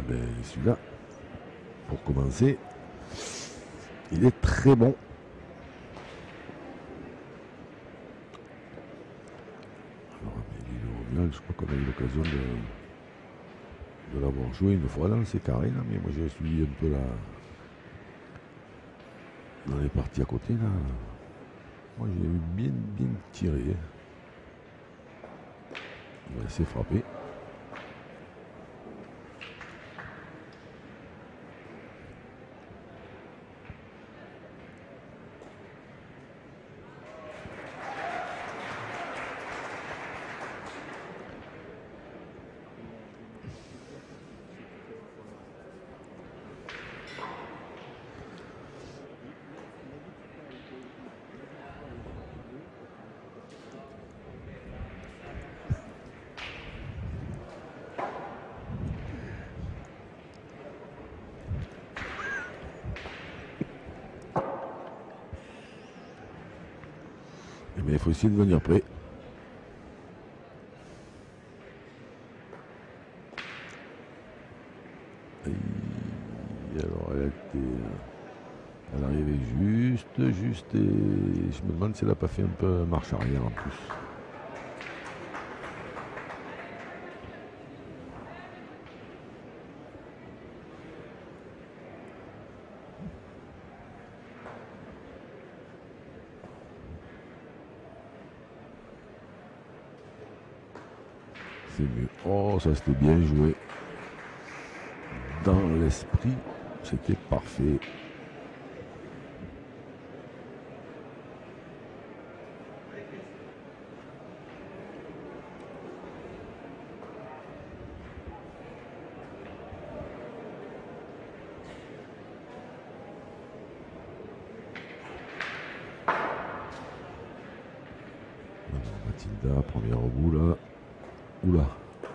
ben, celui-là, pour commencer, il est très bon. Alors, Amélie, je crois qu'on a eu l'occasion de l'avoir joué une fois dans ces carrés, là, mais moi j'ai suivi un peu dans les parties à côté. Là. Moi j'ai bien tiré. On va laisser frapper. Mais il faut essayer de venir prêt. Et alors elle arrivait juste et je me demande si elle n'a pas fait un peu marche arrière en plus. C'est mieux. Oh, ça c'était bien joué. Dans l'esprit, c'était parfait. Mathilda, premier rebond là. Oula,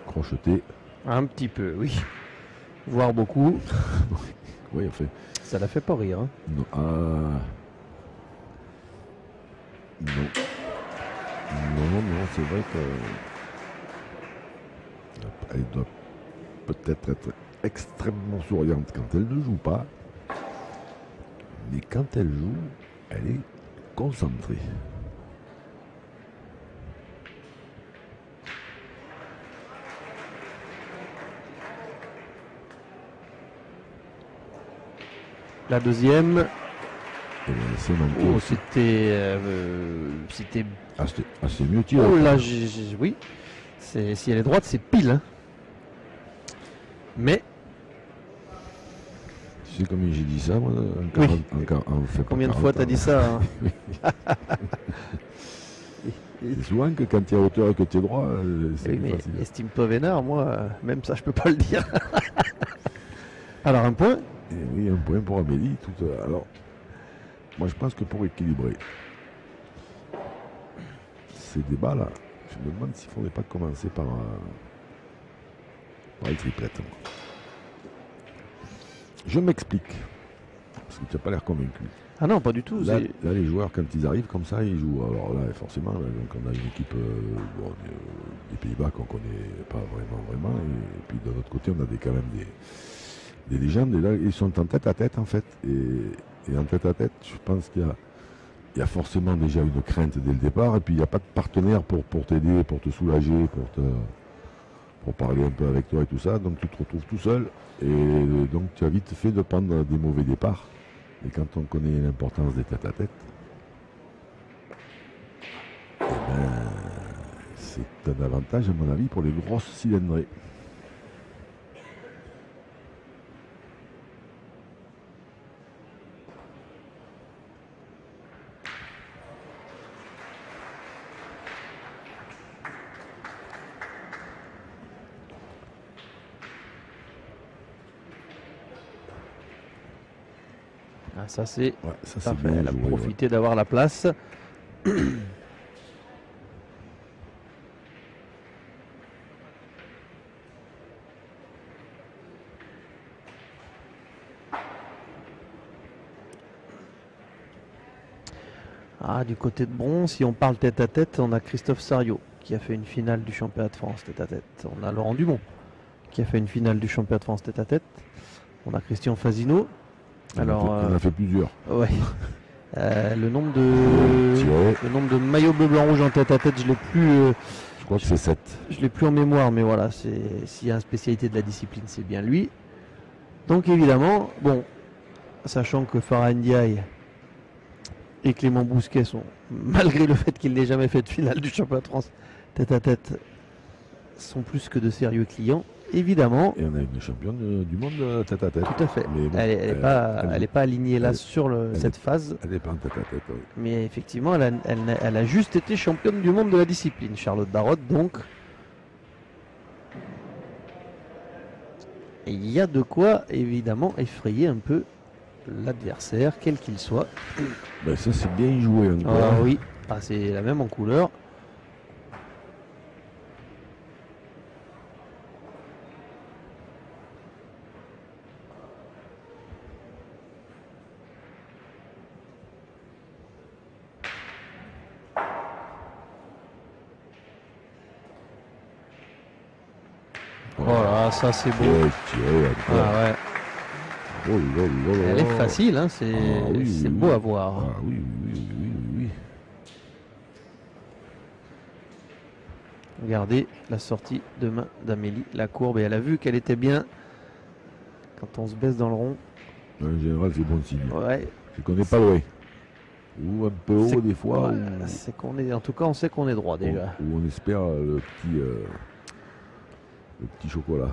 crocheté. Un petit peu, oui. Voire beaucoup. Oui, en fait. Ça la fait pas rire. Hein. Non. Ah. Non. Non, c'est vrai qu'elle doit peut-être être extrêmement souriante quand elle ne joue pas. Mais quand elle joue, elle est concentrée. La deuxième, oh, c'était assez mieux tiré. Oh là, oui. Si elle est droite, c'est pile. Hein. Mais. Tu sais combien j'ai dit ça, moi Oui. Combien de fois t'as dit ça hein. C'est souvent que quand tu es à hauteur et que tu es droit, c'est oui, facile. Estime-toi vénard, moi, même ça, je peux pas le dire. Alors, un point. Et oui, un point pour Amélie. Alors, moi, je pense que pour équilibrer ces débats-là, je me demande s'il ne faudrait pas commencer par les triplettes. Je m'explique. Parce que tu n'as pas l'air convaincu. Ah non, pas du tout. Là, les joueurs, quand ils arrivent comme ça, ils jouent. Alors là, forcément, donc on a une équipe des Pays-Bas qu'on ne connaît pas vraiment. Et puis de l'autre côté, on a quand même des légendes. Et là, ils sont en tête à tête, en fait. Et en tête à tête, je pense qu'il y a forcément déjà une crainte dès le départ. Et puis, il n'y a pas de partenaire pour t'aider, pour te soulager, pour parler un peu avec toi et tout ça. Donc, tu te retrouves tout seul. Et donc, tu as vite fait de prendre des mauvais départs. Et quand on connaît l'importance des tête à tête, eh ben, c'est un avantage, à mon avis, pour les grosses cylindrées. Ah, ça c'est parfait. Elle a profité d'avoir la place. Ah, du côté de bronze, si on parle tête à tête, on a Christophe Sariot qui a fait une finale du championnat de France tête à tête. On a Laurent Dumont qui a fait une finale du championnat de France tête-à-tête. On a Christian Fazino. Alors, il en a fait plusieurs. Ouais. Le nombre de maillots bleu blanc rouge en tête-à-tête, je l'ai plus. Je crois que c'est 7. Je l'ai plus en mémoire, mais voilà, s'il y a une spécialité de la discipline, c'est bien lui. Donc évidemment, bon, sachant que Farah Ndiaye et Clément Bousquet sont, malgré le fait qu'ils n'aient jamais fait de finale du championnat de France tête-à-tête, sont plus que de sérieux clients, évidemment. Et on a une championne du monde tête-à-tête. Tout à fait. Mais bon, elle n'est pas alignée là sur cette phase. Elle n'est pas en tête-à-tête, oui. Mais effectivement, elle a juste été championne du monde de la discipline, Charlotte Barotte, donc. Et il y a de quoi, évidemment, effrayer un peu l'adversaire, quel qu'il soit. Ben ça, c'est bien joué encore. Ah oui, c'est la même en couleur. Voilà, ça c'est beau. Ah ouais. Elle est facile, hein, c'est beau à voir. Ah oui. Regardez la sortie de main d'Amélie, la courbe, et elle a vu qu'elle était bien quand on se baisse dans le rond. En général, c'est bon signe. Ouais. C'est qu'on n'est pas loin. Ou un peu haut des fois. C'est qu'on est, en tout cas, on sait qu'on est droit déjà. Ou on espère le petit chocolat.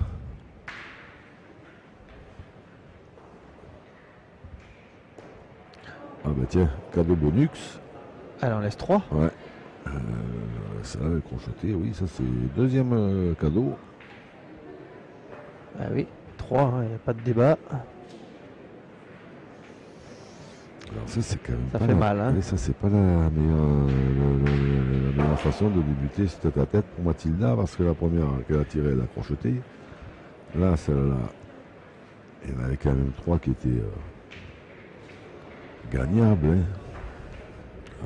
Ah bah tiens, cadeau bonus. Elle en laisse 3. Ouais. Ça, crocheté, oui, ça c'est le deuxième cadeau. Ah oui, 3, il n'y a pas de débat. Alors ça c'est quand même ça fait mal, hein. Ça c'est pas la meilleure façon de débuter ce tête-à-tête pour Mathilda, parce que la première qu'elle a tirée, elle a crocheté. Là, celle-là, il y en avait quand même 3 qui étaient gagnables. Hein.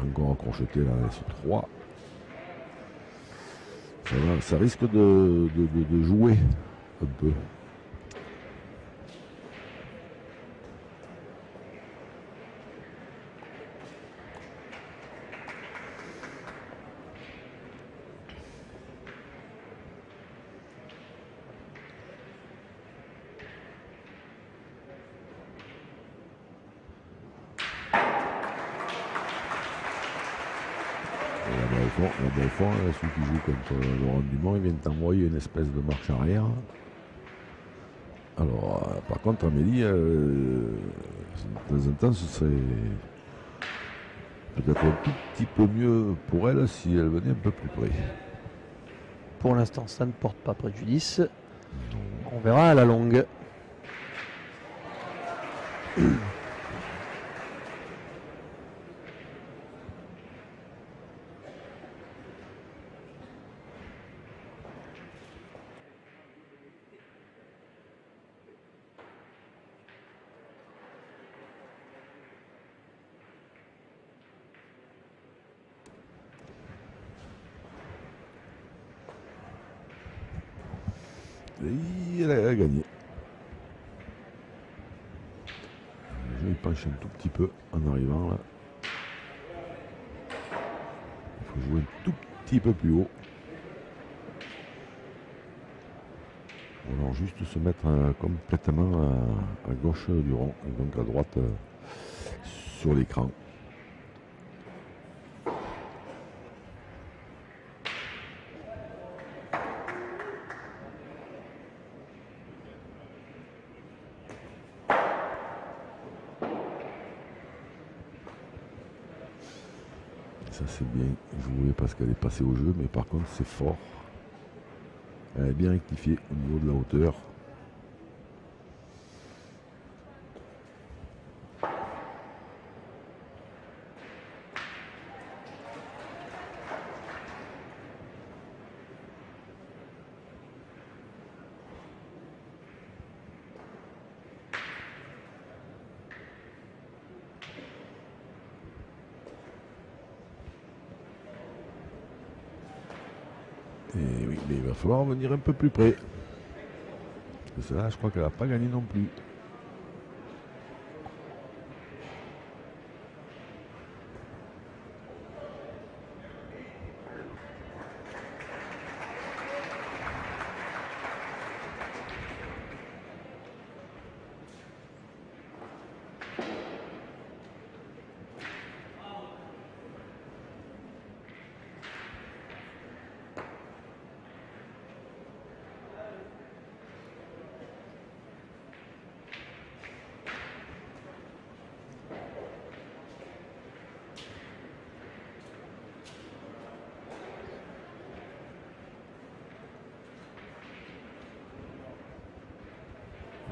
Encore crocheté, là, sur 3. Ça risque de jouer un peu. Là-bas au fond, celui qui joue contre Laurent Dumont, il vient t'envoyer une espèce de marche arrière. Alors, par contre, Amélie, de temps en temps, ce serait peut-être un tout petit peu mieux pour elle si elle venait un peu plus près. Pour l'instant, ça ne porte pas préjudice. On verra à la longue. Et elle a gagné. Le jeu il penche un tout petit peu en arrivant là. Il faut jouer un tout petit peu plus haut. Ou alors juste se mettre complètement à gauche du rond et donc à droite sur l'écran. Ça c'est bien joué parce qu'elle est passée au jeu, mais par contre c'est fort. Elle est bien rectifiée au niveau de la hauteur. Et oui, mais il va falloir venir un peu plus près. Parce que là, je crois qu'elle n'a pas gagné non plus.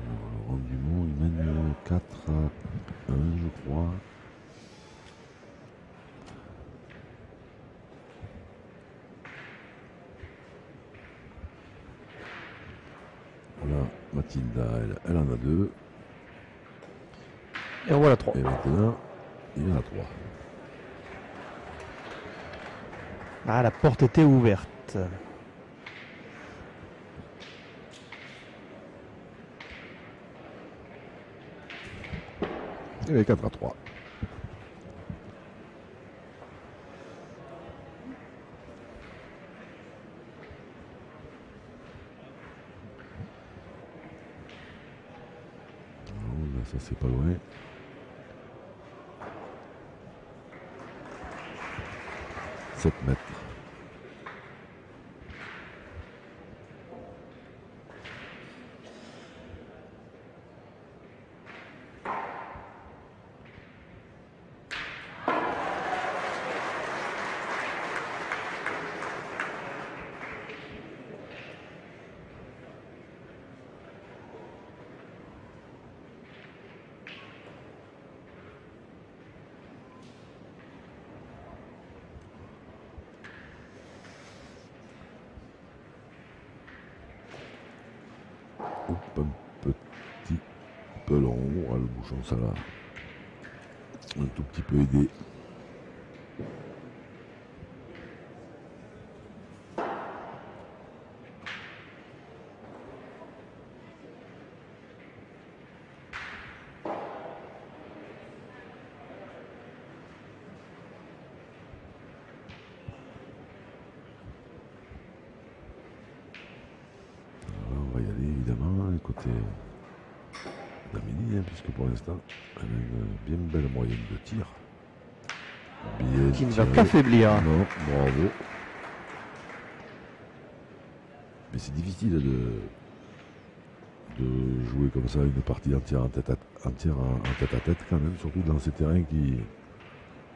Laurent Dumont, il mène 4-1, je crois. Voilà, Mathilda, elle en a 2. Et voilà 3. Et maintenant, il y en a 3. Ah, la porte était ouverte. Il y avait 4-3. Là, ça c'est pas loin. « 7 mètres. Un petit peu long. Ah, le bouchon, ça l'a un tout petit peu aidé. On va y aller évidemment côté d'Amélie, puisque pour l'instant elle a une bien belle moyenne de tir. Bien Qui ne va tiré. pas faiblir. Non, bravo. Mais c'est difficile de jouer comme ça une partie entière en tête à tête quand même, surtout dans ces terrains qui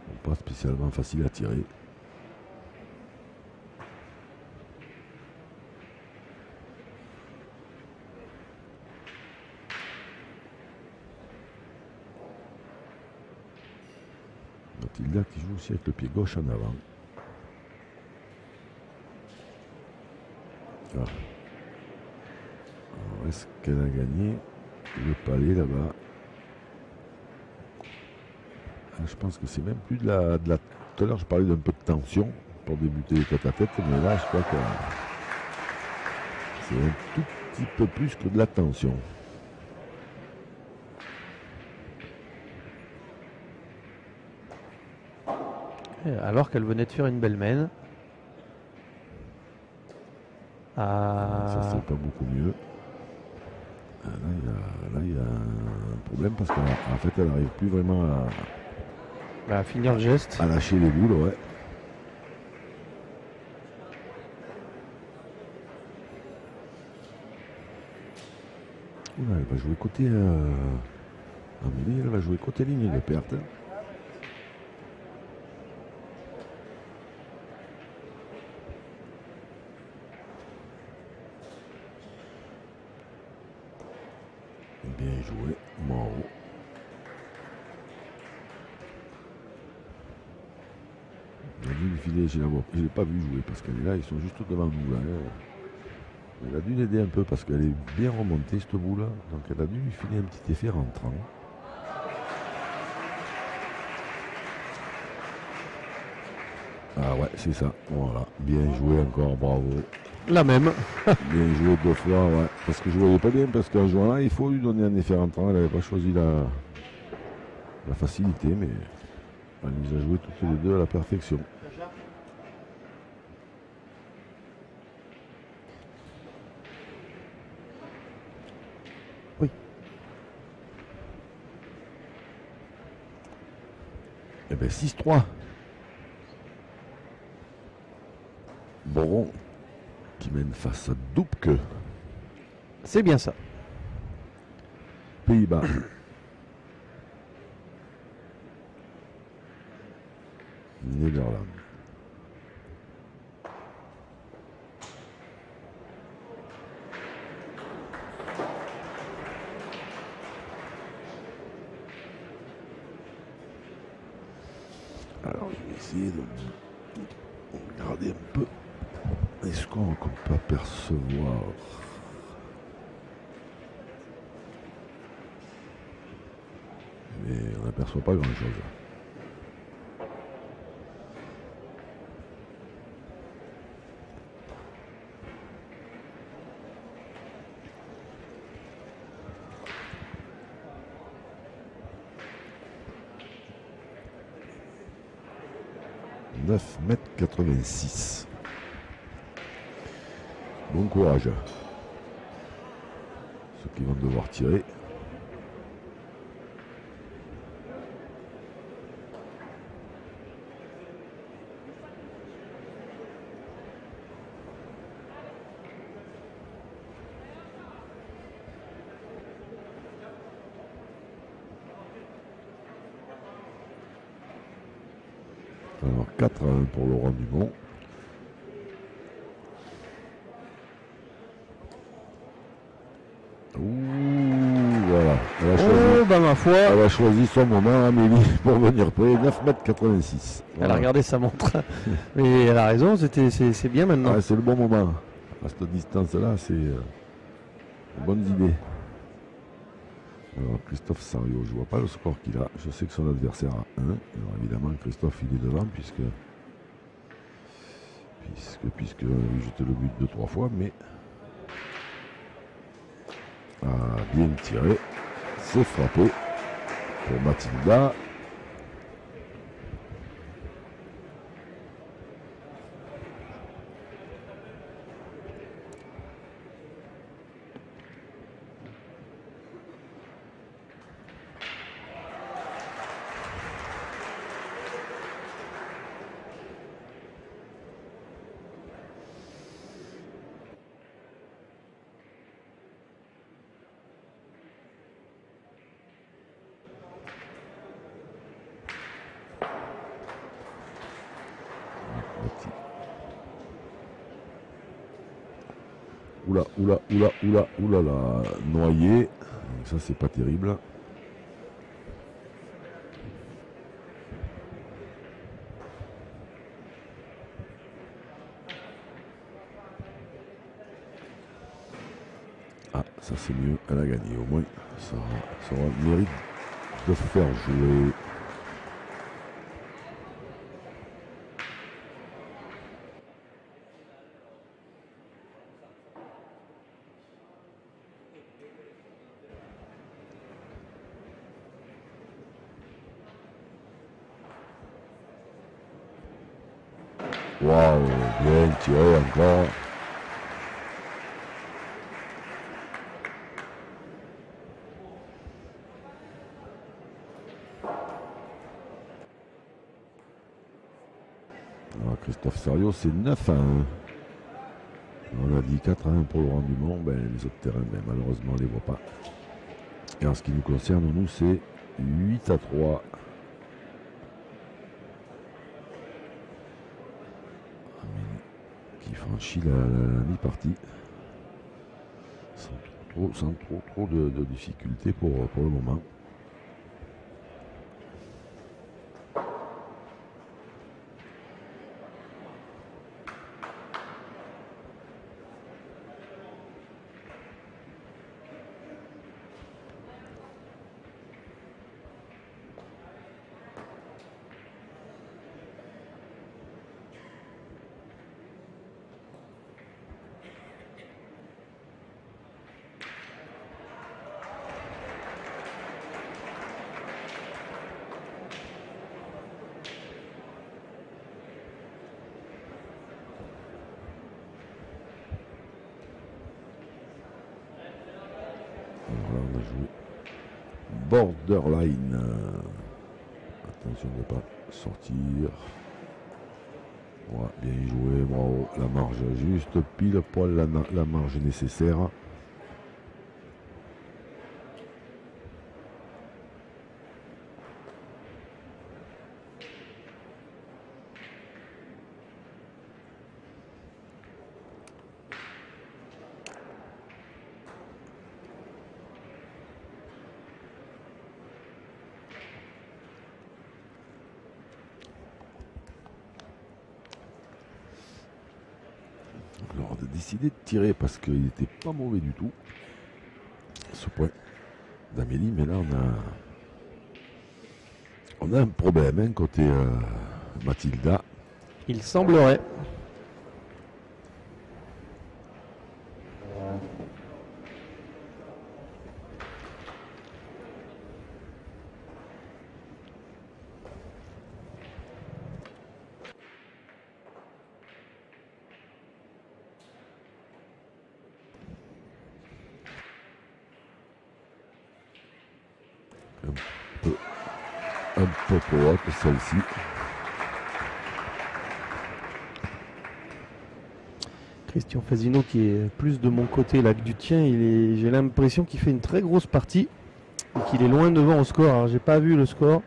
sont pas spécialement faciles à tirer. Mathilda qui joue aussi avec le pied gauche en avant. Ah. Alors, est-ce qu'elle a gagné le palais là-bas? Ah, je pense que c'est même plus de la... Tout à l'heure, je parlais d'un peu de tension pour débuter les tête à tête, mais là, je crois que c'est un tout petit peu plus que de la tension. Alors qu'elle venait de faire une belle mène. Ça, c'est pas beaucoup mieux. Là, il y a un problème parce qu'en fait, elle n'arrive plus vraiment à finir le geste. À lâcher les boules, ouais. Oula, elle va jouer côté... Amélie, elle va jouer côté ligne de perte. Bien joué, Moro. Elle a dû lui filer, je ne l'ai pas vu jouer parce qu'elle est là, ils sont juste devant nous là. Elle a dû l'aider un peu parce qu'elle est bien remontée cette boule, donc elle a dû lui filer un petit effet rentrant. Ah ouais, c'est ça. Voilà. Bien joué encore, bravo. La même. Bien joué 2 fois, ouais. Parce que je voyais pas bien, parce qu'en jouant là, il faut lui donner un effet rentrant. Elle n'avait pas choisi la facilité, mais elle nous a joué toutes les deux à la perfection. Oui. Eh bien 6-3. Boron qui mène face à Doupke. C'est bien ça. Pays-Bas. Néderlande. Alors je vais essayer de regarder un peu les scores qu'on peut apercevoir. Mais on n'aperçoit pas grand chose. « 9,86 m. Bon courage. Ceux qui vont devoir tirer. Alors 4-1 pour Laurent Dumont. Ouh, voilà. Ma foi. Elle a choisi son moment, Amélie, pour venir près. 9,86 m. Elle a regardé sa montre. Mais elle a raison, c'est bien maintenant. Ah, c'est le bon moment. À cette distance-là, c'est bonnes idées. Alors Christophe Sario, je ne vois pas le score qu'il a. Je sais que son adversaire a 1. Alors évidemment, Christophe, il est devant puisque lui jeté le but 2-3 fois, mais a bien tiré. C'est frappé pour Mathilda. Oula là, noyé. Ça c'est pas terrible. Ah, ça c'est mieux, elle a gagné au moins. Ça aura le mérite de faire jouer. Waouh, bien tiré encore. Alors Christophe Sario, c'est 9-1. On a dit 4-1 pour Laurent Dumont. Ben, les autres terrains, ben, malheureusement, on ne les voit pas. Et en ce qui nous concerne, nous, c'est 8-3. Qui franchit la mi-partie. Sans trop de difficultés pour le moment. joué. Borderline. Attention de ne pas sortir. Voilà, bien joué, bravo. La marge juste, pile poil la marge nécessaire. Alors, on a décidé de tirer parce qu'il n'était pas mauvais du tout. Ce point d'Amélie, mais là on a un problème hein, côté Mathilda. Il semblerait. Un peu trop haute celle-ci. Christian Fasino qui est plus de mon côté là que du tien, j'ai l'impression qu'il fait une très grosse partie et qu'il est loin devant au score. Alors j'ai pas vu le score,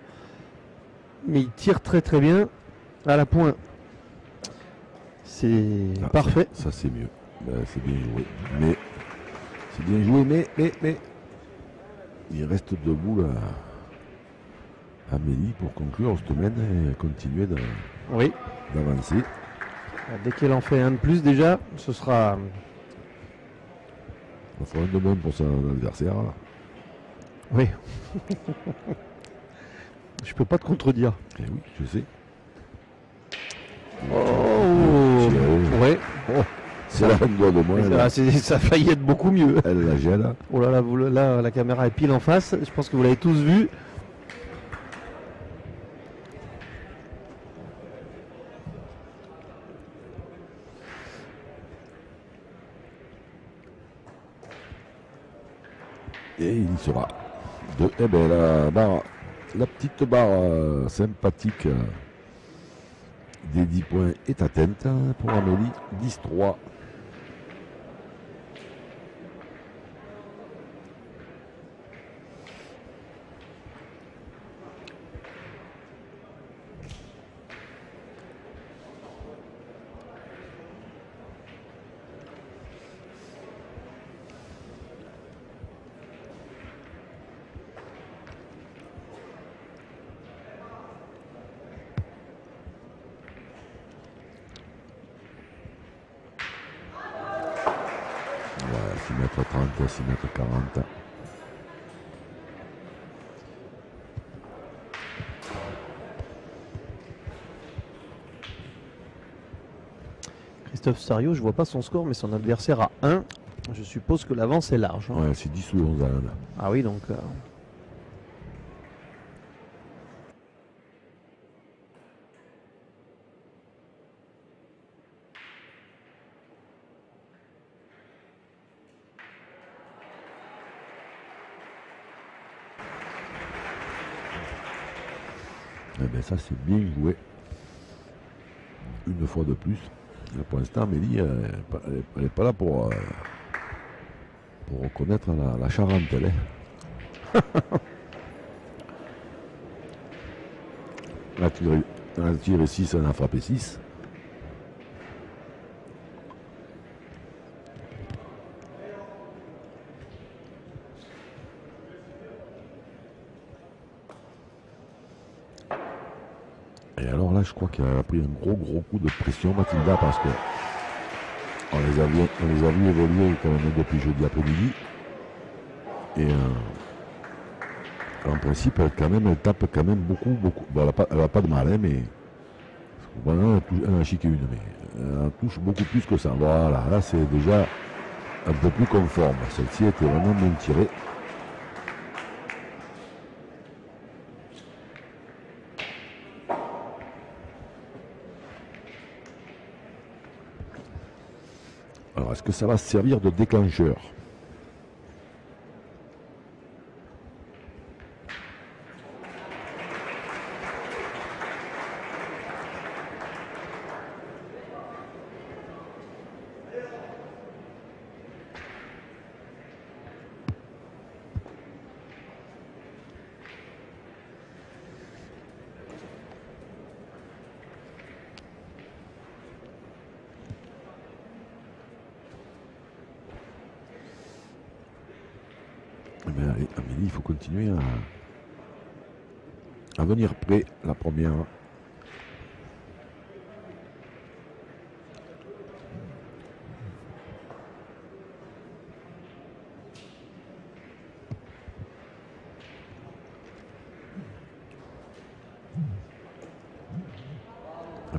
mais il tire très très bien à la pointe. C'est parfait. Ça c'est mieux. Ben, c'est bien joué. Mais c'est bien joué, mais il reste debout là. Amélie pour conclure cette semaine et continuer d'avancer. Dès qu'elle en fait un de plus déjà, ce sera. Il faut un de même pour son adversaire. Oui. Je peux pas te contredire. Eh oui, je sais. Oh, ouais. Oh, c'est là un doigt de moins. Ça a failli être beaucoup mieux. Elle la gèle. Oh là là, la caméra est pile en face. Je pense que vous l'avez tous vu. Et il y sera. Eh bien, la petite barre sympathique des 10 points est atteinte pour Amélie. 10-3. Ouais, 6m30, 6m40. Christophe Sario, je vois pas son score, mais son adversaire a 1. Je suppose que l'avance est large. Ouais, c'est 10 ou 11 là. Ah oui, donc. Eh bien, ça, c'est bien joué. Une fois de plus. Pour l'instant, Amélie, elle n'est pas là pour reconnaître la Charente. Elle, elle a tiré 6, elle en a frappé 6. Et alors là, je crois qu'elle a pris un gros coup de pression, Mathilda, parce que on les a vus évoluer quand même depuis jeudi après-midi. Et en principe, elle tape quand même beaucoup. Bon, elle n'a pas de mal, hein, mais voilà, elle en a chiqué une, mais elle en touche beaucoup plus que ça. Voilà, là c'est déjà un peu plus conforme. Celle-ci était vraiment bien tirée. Alors, est-ce que ça va servir de déclencheur? Mais allez, Amélie, il faut continuer à venir près la première.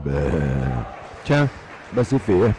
Ben, Tiens, ben c'est fait. Hein.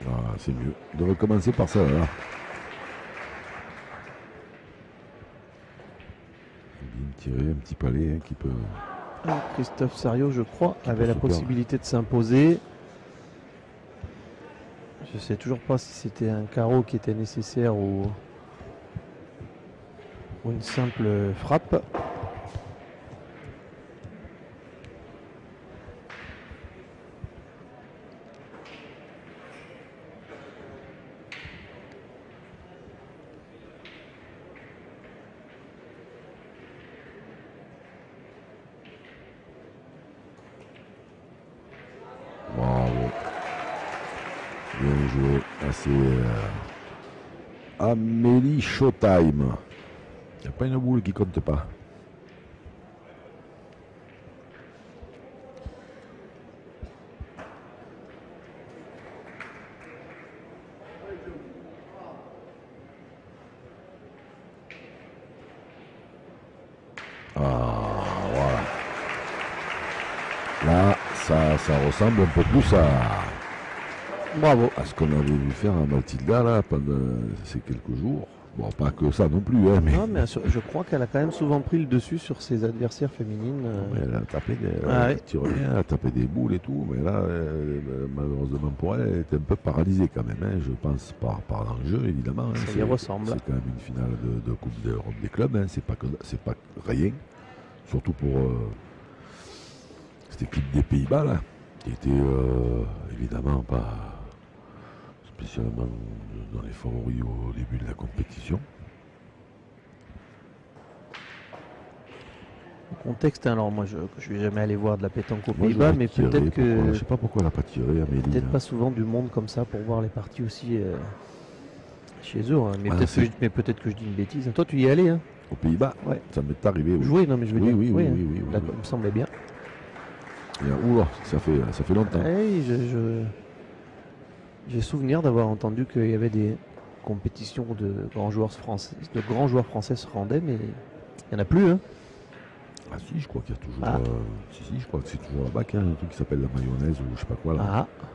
Voilà, c'est mieux. De recommencer par ça, là. Bien tirer un petit palais hein, qui peut. Christophe Sario, je crois, Qui avait peut la se perdre. possibilité de s'imposer. Je sais toujours pas si c'était un carreau qui était nécessaire ou une simple frappe. Bravo. Bien joué. Assez. Amélie Showtime. Il n'y a pas une boule qui compte pas. Ah, voilà. Là, ça ressemble un peu plus Bravo. à ce qu'on avait vu faire à Mathilda là, pendant ces quelques jours. Bon, pas que ça non plus, hein, mais Non, mais je crois qu'elle a quand même souvent pris le dessus sur ses adversaires féminines. elle a tapé des, Ah elle ouais. tire bien, elle a tapé des boules et tout, mais là, malheureusement pour elle, elle était un peu paralysée quand même, hein, je pense, par l'enjeu évidemment. Hein, Ça y ressemble. C'est quand même une finale de Coupe d'Europe des clubs, hein, c'est pas rien, surtout pour cette équipe des Pays-Bas là, qui était évidemment pas spécialement dans les favoris au début de la compétition. Contexte, hein, alors moi je vais jamais aller voir de la pétanque aux Moi, Pays-Bas, j'aurais mais tiré, peut-être pourquoi- que je sais pas pourquoi elle n'a pas tiré, Amélie. peut-être là. pas souvent du monde comme ça pour voir les parties aussi chez eux. Hein. Mais Ah, peut-être c'est- peut-être que je dis une bêtise. Toi tu y es allé, hein? Aux Pays-Bas, Ouais. ça m'est arrivé. Oui. Jouer, non mais je veux Oui, dire. oui, oui, hein. oui, oui, oui, D'accord, oui. il me semblait bien. Oula, ça fait longtemps. Ouais, j'ai souvenir d'avoir entendu qu'il y avait des compétitions de grands joueurs français se rendaient, mais il n'y en a plus. Hein. Ah si, je crois qu'il y a toujours. Ah. Si, je crois que c'est toujours là-bas qu'il y a un truc qui s'appelle la mayonnaise ou je sais pas quoi là. Ah,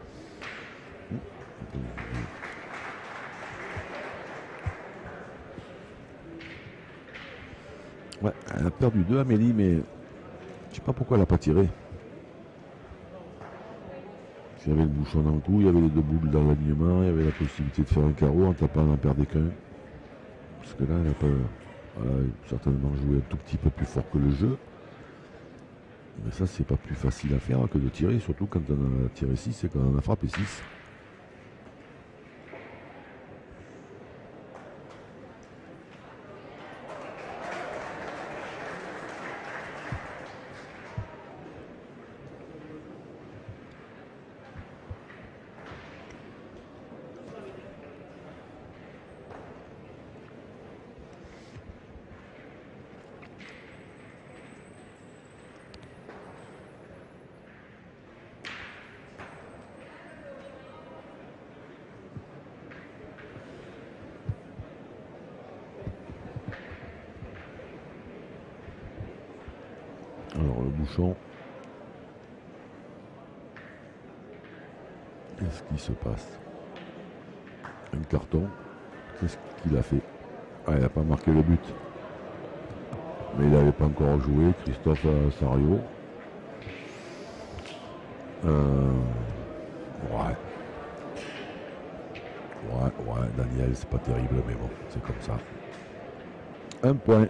Ouais, elle a perdu 2 Amélie, mais je sais pas pourquoi elle n'a pas tiré. Il y avait le bouchon dans le cou, il y avait les 2 boules dans l'alignement, il y avait la possibilité de faire un carreau en tapant, elle n'en perdait qu'un. Parce que là, elle a certainement joué un tout petit peu plus fort que le jeu. Mais ça, c'est pas plus facile à faire que de tirer, surtout quand on en a tiré 6 et qu'on en a frappé 6. Alors le bouchon, Qu'est-ce qui se passe? Un carton. Qu'est-ce qu'il a fait? Ah, il n'a pas marqué le but. Mais il n'avait pas encore joué. Christophe Sario. Ouais. Ouais, Daniel, c'est pas terrible, mais bon, c'est comme ça. Un point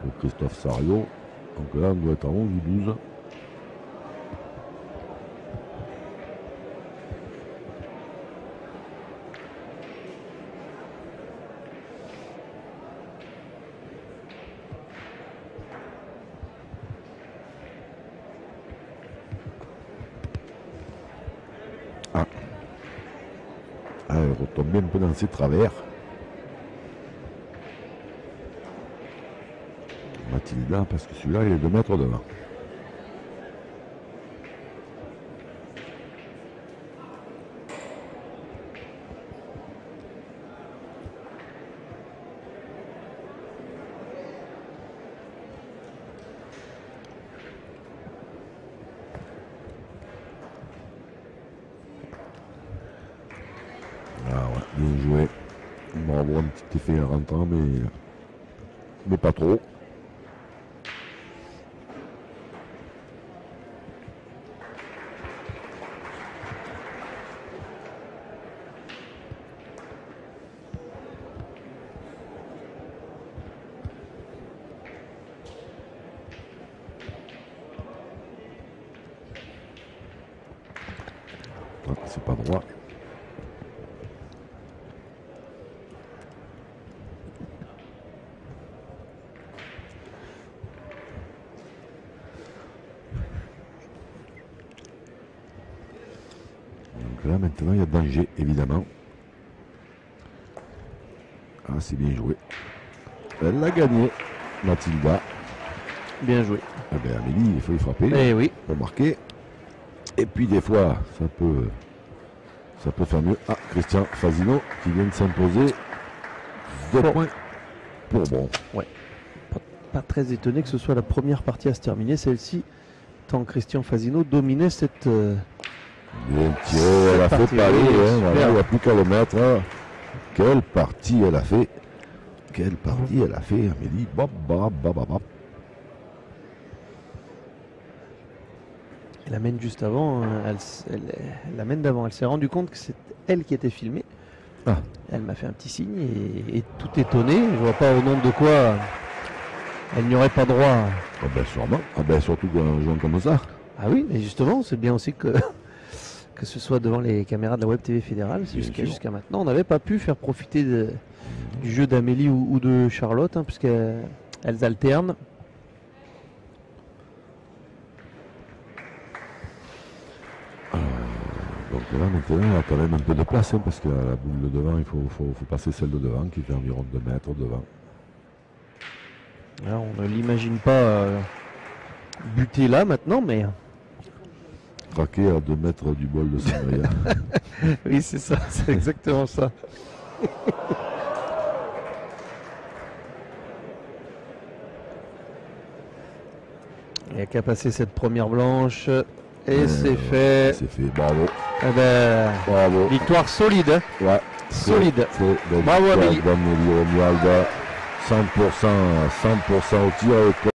pour Christophe Sario. Donc là, on doit être à 11 ou 12. Elle retombe un peu dans ses travers. Mathilda, parce que celui-là, il est 2 mètres devant. Bien joué. On va avoir un petit effet en rentrant, mais pas trop. Ah, c'est pas droit. Là maintenant il y a danger évidemment. Ah, c'est bien joué. Elle l'a gagné, Mathilda. Bien joué. Ah ben Amélie, il faut y frapper. Eh oui. Pour marquer. Et puis des fois ça peut faire mieux. Ah, Christian Fasino qui vient de s'imposer. 2 points pour bon. Ouais. Pas très étonné que ce soit la première partie à se terminer, celle-ci, tant Christian Fasino dominait cette. Bien tiré, elle a fait parler, hein, voilà, il n'y a plus qu'à le mettre. Hein. Quelle partie elle a fait? Quelle partie elle a fait, Amélie? Bop, bop, bop, bop, bop. Elle amène juste avant, elle l'amène d'avant. Elle s'est rendue compte que c'est elle qui était filmée. Ah. Elle m'a fait un petit signe et tout étonné. Je vois pas au nom de quoi elle n'y aurait pas droit. Ah ben sûrement. Ah ben surtout d'un joueur comme ça. Ah oui, mais justement, c'est bien aussi que ce soit devant les caméras de la Web TV fédérale. Jusqu'à maintenant, on n'avait pas pu faire profiter du jeu d'Amélie ou de Charlotte, hein, puisqu'elles alternent. Donc là maintenant il y a quand même un peu de place, hein, parce que la boule de devant, il faut passer celle de devant qui fait environ 2 mètres devant. Là, on ne l'imagine pas buter là maintenant, mais... Craquer à 2 mètres du bol de Sangria. Oui, c'est ça, c'est exactement ça. Il n'y a qu'à passer cette première blanche. Et c'est fait. C'est fait, bravo. Eh ben, Bravo. victoire solide. Hein. Ouais. Solide. Bravo Amélie. 100% au tir.